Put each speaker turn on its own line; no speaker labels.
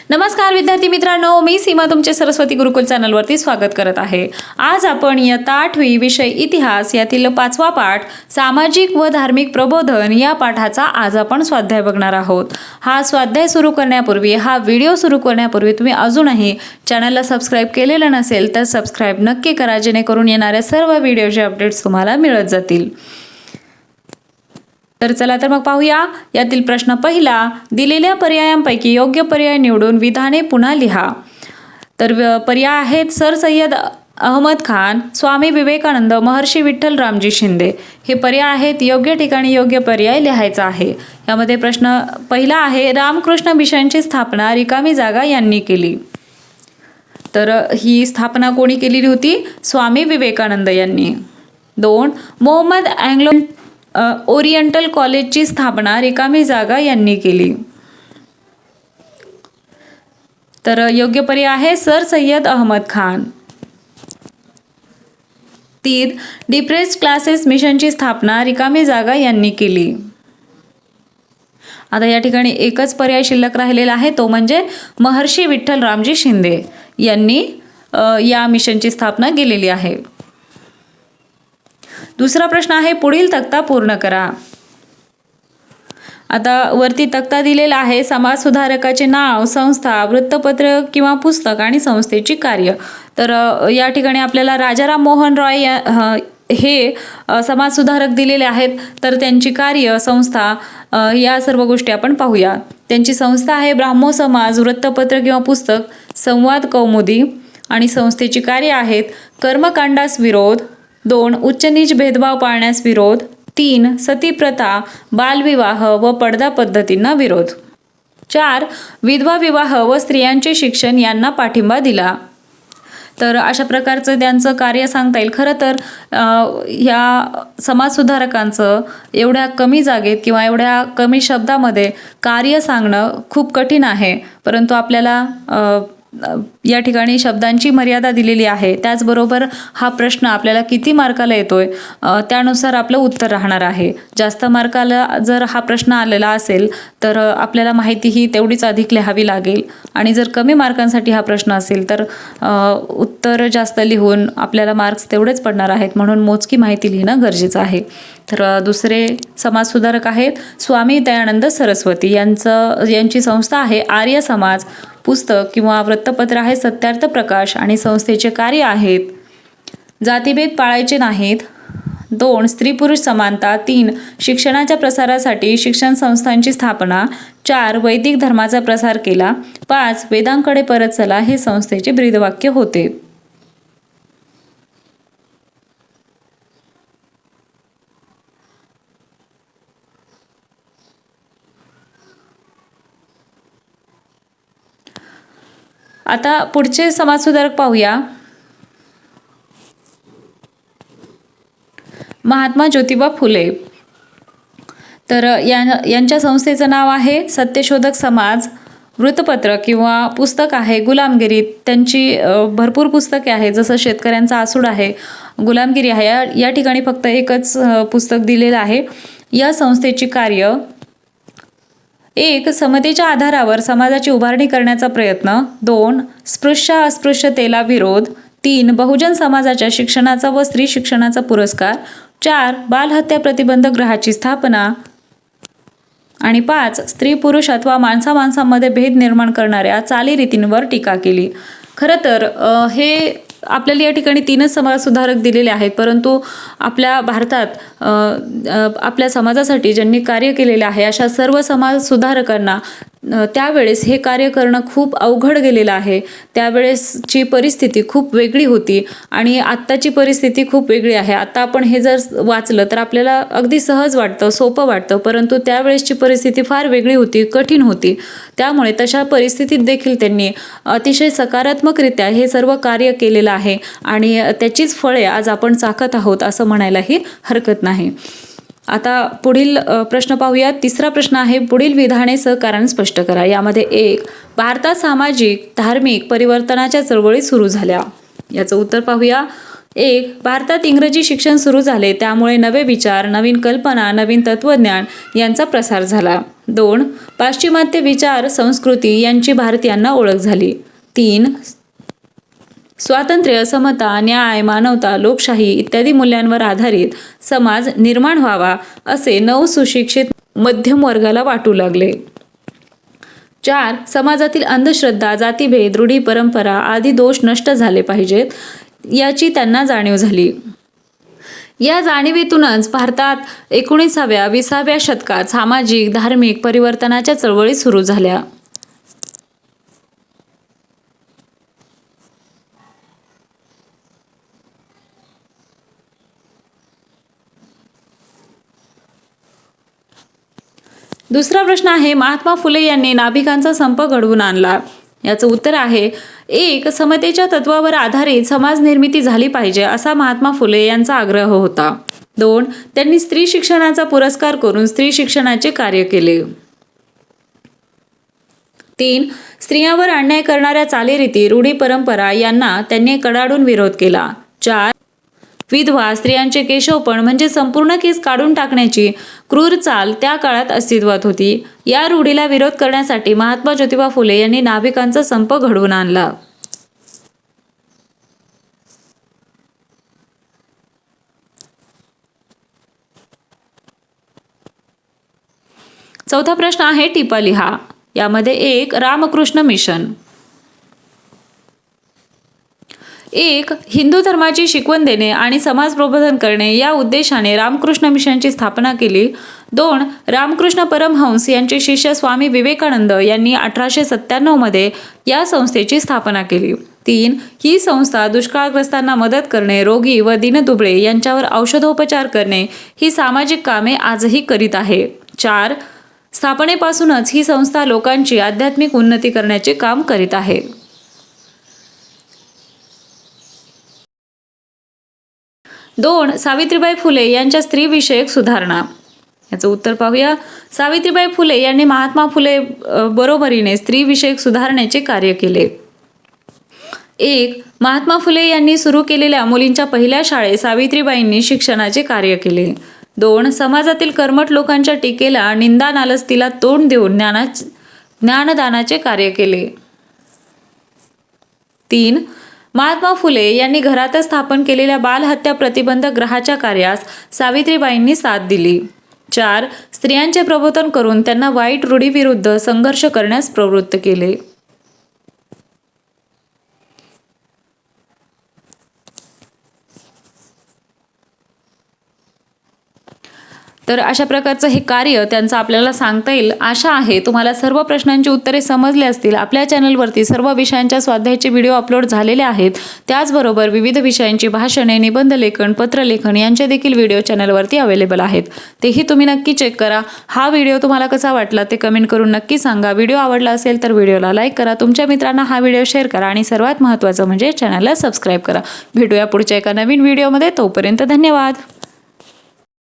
नमस्कार विद्यार्थी मित्रांनो, मी सीमा तुमचे सरस्वती गुरुकुल चॅनलवरती स्वागत करत आहे। आज आपण इयत्ता 8वी विषय इतिहास यातील 5वा पाठ सामाजिक व धार्मिक प्रबोधन या पाठाचा आज आपण स्वाध्याय बघणार आहोत। हा स्वाध्याय सुरू करण्यापूर्वी, हा व्हिडिओ सुरू करण्यापूर्वी तुम्ही अजूनही चॅनलला सबस्क्राइब केलेलं नसेल तर सबस्क्राइब नक्की करा, जेणेकरून येणाऱ्या सर्व व्हिडिओचे अपडेट्स तुम्हाला मिळत जातील। तर चला तर मग पाहूया। यातील प्रश्न पहिला, दिलेल्या पर्यायांपैकी योग्य पर्याय निवडून विधाने पुन्हा लिहा। तर पर्याय आहेत सर सय्यद अहमद खान, स्वामी विवेकानंद, महर्षी विठ्ठल रामजी शिंदे। हे पर्याय आहेत, योग्य ठिकाणी योग्य पर्याय लिहायचा आहे। यामध्ये प्रश्न पहिला आहे, रामकृष्ण मिशनची स्थापना रिकामी जागा यांनी केली। तर ही स्थापना कोणी केलेली होती? स्वामी विवेकानंद यांनी। 2, मोहम्मद अँग्लो ओरिएंटल कॉलेजची स्थापना रिकामी जागा यांनी केली। तर योग्य पर्याय आहे sir Syed Ahmad Khan. 3, depressed classes मिशनची स्थापना रिकामी जागा यांनी केली। आता या ठिकाणी एकच पर्याय शिल्लक राहिलेला आहे, तो म्हणजे महर्षी विठ्ठल रामजी शिंदे यांनी या मिशनची स्थापना केलेली आहे। दुसरा प्रश्न आहे, पुढील तक्ता पूर्ण करा। आता वरती तक्ता दिलेला आहे, समाज सुधारकाचे नाव, संस्था, वृत्तपत्र किंवा पुस्तक आणि संस्थेची कार्य। तर या ठिकाणी आपल्याला राजाराम मोहन रॉय हे समाज सुधारक दिलेले आहेत। तर त्यांची कार्य, संस्था या सर्व गोष्टी आपण पाहूया। त्यांची संस्था आहे ब्राह्मो समाज, वृत्तपत्र किंवा पुस्तक संवाद कौमुदी, आणि संस्थेची कार्य आहेत कर्मकांडास विरोध, 2, उच्च नीच भेदभाव पाळण्यास विरोध, 3, सती प्रथा, बालविवाह व पडदा पद्धतींना विरोध, 4, विधवा विवाह व स्त्रियांचे शिक्षण यांना पाठिंबा दिला। तर अशा प्रकारचं त्यांचं कार्य सांगता येईल। खरं तर ह्या समाजसुधारकांचं एवढ्या कमी जागेत किंवा एवढ्या कमी शब्दामध्ये कार्य सांगणं खूप कठीण आहे, परंतु आपल्याला या ठिकाणी शब्दांची मर्यादा दिलेली आहे। त्याचबरोबर हा प्रश्न आपल्याला किती मार्काला येतोय त्यानुसार आपलं उत्तर राहणार आहे। जास्त मार्काला जर हा प्रश्न आलेला असेल तर आपल्याला माहिती ही तेवढीच अधिक लिहावी लागेल, आणि जर कमी मार्कांसाठी हा प्रश्न असेल तर उत्तर जास्त लिहून आपल्याला मार्क्स तेवढेच पडणार आहेत, म्हणून मोजकी माहिती लिहिणं गरजेचं आहे। तर दुसरे समाजसुधारक आहेत स्वामी दयानंद सरस्वती, यांची संस्था आहे आर्य समाज, पुस्तक किंवा वृत्तपत्र आहे सत्यार्थ प्रकाश, आणि संस्थेचे कार्य आहेत जातीभेद पाळायचे नाहीत, 2, स्त्री पुरुष समानता, 3, शिक्षणाच्या प्रसारासाठी शिक्षण संस्थांची स्थापना, 4, वैदिक धर्माचा प्रसार केला, 5, वेदांकडे परत चला हे संस्थेचे ब्रीदवाक्य होते। आता पुढचे समाजसुधारक पाहूया। महात्मा ज्योतिबा फुले। तर यांच्या संस्थेचं नाव आहे सत्यशोधक समाज, वृत्तपत्र किंवा पुस्तक आहे गुलामगिरी। त्यांची भरपूर पुस्तके आहेत, जसं शेतकऱ्यांचा आसूड आहे, गुलामगिरी आहे। या ठिकाणी फक्त एकच पुस्तक दिलेलं आहे। या संस्थेची कार्य 1, समतेच्या आधारावर समाजाची उभारणी करण्याचा प्रयत्न, 2, स्पृश्य अस्पृश्यतेला विरोध, 3, बहुजन समाजाच्या शिक्षणाचा व स्त्री शिक्षणाचा पुरस्कार, 4, बालहत्या प्रतिबंधक गृहाची स्थापना, आणि 5, स्त्री पुरुष अथवा माणसा माणसांमध्ये भेद निर्माण करणाऱ्या चालीरीतींवर टीका केली। खरं तर हे आपल्याला या ठिकाणी 3च समाजसुधारक दिलेले आहेत, परंतु आपल्या भारतात आपल्या समाजासाठी ज्यांनी कार्य केलेले आहे अशा सर्व समाजसुधारकांना त्यावेळेस हे कार्य करणं खूप अवघड गेलेलं आहे। त्यावेळेसची परिस्थिती खूप वेगळी होती आणि आत्ताची परिस्थिती खूप वेगळी आहे। आता आपण हे जर वाचलं तर आपल्याला अगदी सहज वाटतं, सोपं वाटतं, परंतु त्यावेळेसची परिस्थिती फार वेगळी होती, कठीण होती। त्यामुळे तशा परिस्थितीत देखील त्यांनी अतिशय सकारात्मकरित्या हे सर्व कार्य केलेलं आहे, आणि त्याचीच फळे आज आपण चाखत आहोत असं म्हणायलाही हरकत नाही। आता पुढील प्रश्न पाहूया। तिसरा प्रश्न आहे, पुढील विधाने कारण स्पष्ट करा। यामध्ये 1, भारतात सामाजिक धार्मिक परिवर्तनाच्या चळवळी सुरू झाल्या। याचं उत्तर पाहूया। 1. भारतात इंग्रजी शिक्षण सुरू झाले, त्यामुळे नवे विचार, नवीन कल्पना, नवीन तत्त्वज्ञान यांचा प्रसार झाला. 2. पाश्चिमात्य विचार, संस्कृती यांची भारतीयांना ओळख झाली. 3. स्वातंत्र्य, समता, न्याय, मानवता, लोकशाही इत्यादी मूल्यांवर आधारित समाज निर्माण व्हावा असे नवसुशिक्षित मध्यम वर्गाला वाटू लागले. 4. समाजातील अंधश्रद्धा, जातीभेद, रूढी परंपरा आदी दोष नष्ट झाले पाहिजेत याची त्यांना जाणीव झाली. या जाणीवेतूनच भारतात 19व्या-20व्या शतकात सामाजिक धार्मिक परिवर्तनाच्या चळवळी सुरू झाल्या. दुसरा प्रश्न आहे, महात्मा फुले यांनी नाभिकांचा संप घडवून आणला. याचं उत्तर आहे 1. समतेच्या तत्वावर आधारित समाज निर्मिती झाली पाहिजे असा महात्मा फुले यांचा आग्रह होता. 2. त्यांनी स्त्री शिक्षणाचा पुरस्कार करून स्त्री शिक्षणाचे कार्य केले. 3. स्त्रियांवर अन्याय करणाऱ्या चालीरीती, रूढी परंपरा यांना त्यांनी कडाडून विरोध केला. 4. विधवा स्त्रियांचे केशवपण म्हणजे संपूर्ण केस काढून टाकण्याची क्रूर चाल त्या काळात अस्तित्वात होती. या रूढीला विरोध करण्यासाठी महात्मा ज्योतिबा फुले यांनी नाभिकांचा संप घडवून आणला. चौथा प्रश्न आहे, टिपा लिहा. यामध्ये 1. रामकृष्ण मिशन. 1. हिंदू धर्माची शिकवण देणे आणि समाज प्रबोधन करणे या उद्देशाने रामकृष्ण मिशनची स्थापना केली. 2. रामकृष्ण परमहंस यांचे शिष्य स्वामी विवेकानंद यांनी 1897 मध्ये या संस्थेची स्थापना केली. 3. ही संस्था दुष्काळग्रस्तांना मदत करणे, रोगी व दीनदुबळे यांच्यावर औषधोपचार करणे ही सामाजिक कामे आजही करीत आहे. 4. स्थापनेपासूनच ही संस्था लोकांची आध्यात्मिक उन्नती करण्याचे काम करीत आहे. 2. सावित्रीबाई फुले यांच्या स्त्रीविषयक सुधारणा. याचं उत्तर पाहूया. सावित्रीबाई फुले यांनी महात्मा फुले बरोबरीने स्त्रीविषयक सुधारणेचे कार्य केले. 1. महात्मा फुले यांनी सुरू केलेल्या मुलींच्या पहिल्या शाळेत सावित्रीबाईंनी शिक्षणाचे कार्य केले. 2. समाजातील कर्मठ लोकांच्या टीकेला, निंदा नालस्तीला तोंड देऊन ज्ञानदानाचे कार्य केले. 3. महात्मा फुले यांनी घरातच स्थापन केलेल्या बालहत्या प्रतिबंधक गृहाच्या कार्यास सावित्रीबाईंनी साथ दिली. 4. स्त्रियांचे प्रबोधन करून त्यांना वाईट रूढीविरुद्ध संघर्ष करण्यास प्रवृत्त केले. तर अशा प्रकारचं हे कार्य त्यांचं आपल्याला सांगता येईल. आशा आहे तुम्हाला सर्व प्रश्नांची उत्तरे समजली असतील. आपल्या चॅनलवरती सर्व विषयांच्या स्वाध्यायाचे व्हिडिओ अपलोड झालेले आहेत. त्याचबरोबर विविध विषयांची भाषणे, निबंधलेखन, पत्रलेखन यांचे देखील व्हिडिओ चॅनलवरती अवेलेबल आहेत. तेही तुम्ही नक्की चेक करा. हा व्हिडिओ तुम्हाला कसा वाटला ते कमेंट करून नक्की सांगा. व्हिडिओ आवडला असेल तर व्हिडिओला लाईक करा, तुमच्या मित्रांना हा व्हिडिओ शेअर करा आणि सर्वात महत्त्वाचं म्हणजे चॅनलला सबस्क्राईब करा. भेटूया पुढच्या एका नवीन व्हिडिओमध्ये. तोपर्यंत धन्यवाद.